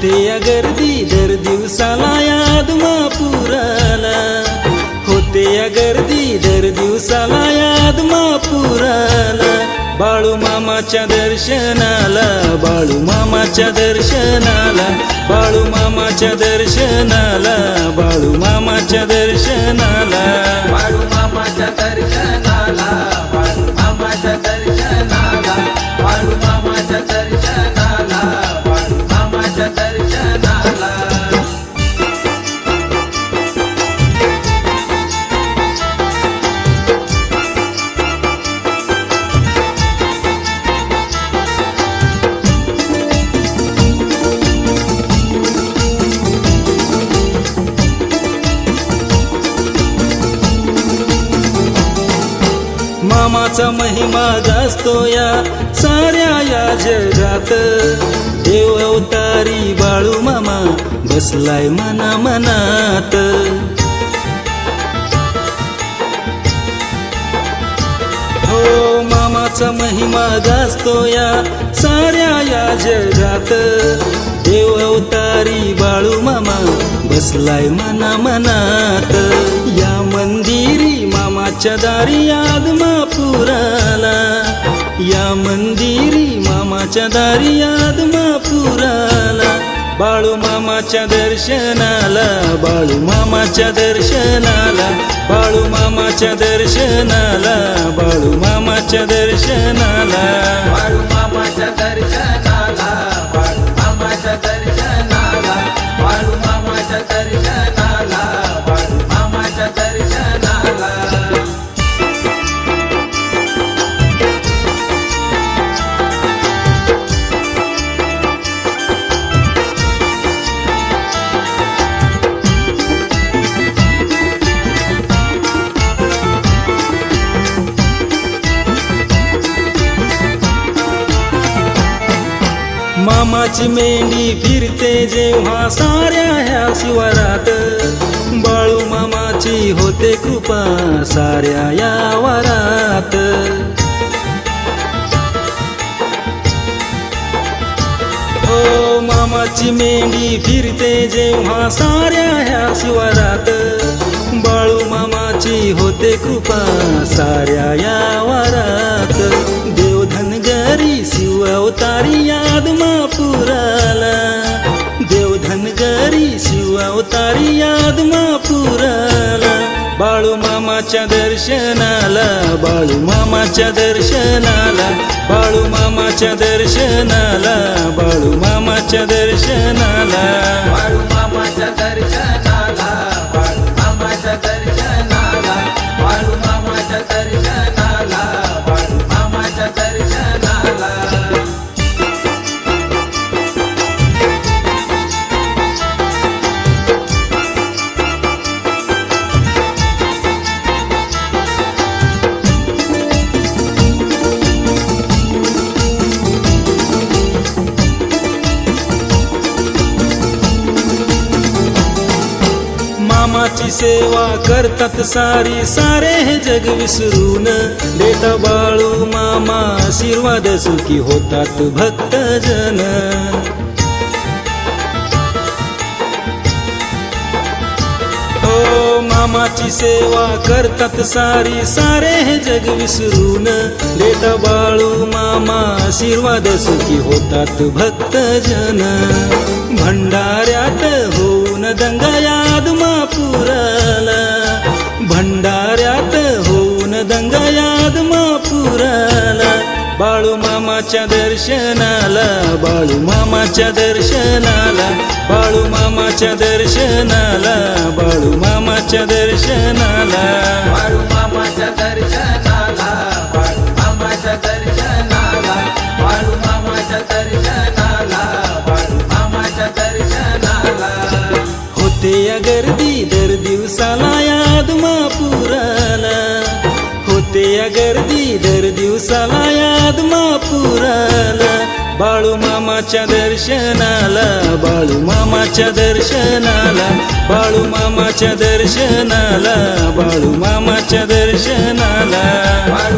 होते या गर्दी दर दिवसाला या आदमापुराला, होते या गर्दी दर दिवसाला या आदमापुराला। बाळू मामाच्या दर्शनाला, बाळू मामाच्या दर्शनाला, बाळू मामाच्या दर्शनाला, बाळू मामाच्या दर्शनाला, बाळू मामाच्या दर्शनाला, बाळू मामाच्या दर्शनाला, बाळू मामाच्या दर्शनाला, बाळू मामाच्या दर्शनाला। मामाचा महिमा गाजतो या साऱ्या या जगात, देव अवतारी बाळू मामा बसलाय मना मनात। हो मामाचा महिमा गाजतो या साऱ्या या जगात, देव अवतारी बाळू मामा बसलाय मना मनात। या मंदिरी मामाच्या दारी आदमापुराला, या मंदिरी मामाच्या दारी आदमापुराला। बाळू मामाच्या दर्शनाला, बाळू मामाच्या दर्शनाला, बाळू मामाच्या दर्शनाला, बाळू मामाच्या दर्शनाला, बाळू मामाच्या दर्शनाला, बाळू मामाच्या दर्शनाला, बाळू मामाच्या दर्शनाला, बाळू मामाच्या दर्शनाला। मामाची मेंढी फिरते जेव्हा साऱ्या ह्या शिवारात, बाळू मामाची होते कृपा साऱ्या या वरात। हो मामाची मेंढी फिरते जेव्हा साऱ्या ह्या शिवारात, बाळू मामाची होते कृपा साऱ्या या वरात। देवधनगरी शिव अवतारी आदमापुराला, देवधनगरी शिव अवतारी आदमापुराला। बाळू मामाच्या दर्शनाला, बाळू मामाच्या दर्शनाला, बाळू मामाच्या दर्शनाला, बाळू मामाच्या दर्शनाला, बाळू मामाच्या दर्शनाला, बाळू मामाच्या दर्शनाला, बाळू मामाच्या दर्शनाला, बाळू मामाच्या दर्शनाला। मामाची सेवा करतात सारी, सारे हे जग विसरून देता बाळू मामा आशीर्वाद, सुखी होतात भक्तजन। हो मामाची सेवा करतात सारी, सारे हे जग विसरून देता बाळू मामा आशीर्वाद, सुखी होतात भक्तजन। भंडाऱ्यात होऊन दंगा या आदमापुराला, भंडाऱ्यात होऊन दंगा या आदमापुराला। बाळू मामाच्या दर्शनाला, बाळू मामाच्या दर्शनाला, बाळू मामाच्या दर्शनाला, बाळू मामाच्या दर्शनाला, बाळू मामाच्या दर्शनाला, बाळू मामाच्या दर्शनाला, बाळू मामाच्या दर्शनाला, बाळू मामाच्या दर्शनाला। होते या गर्दी दर दिवसाला या आदमापुराला, होते या गर्दी दर दिवसाला या आदमापुराला। बाळू मामाच्या दर्शनाला, बाळू मामाच्या दर्शनाला, बाळू मामाच्या दर्शनाला, बाळू मामाच्या दर्शनाला, बाळू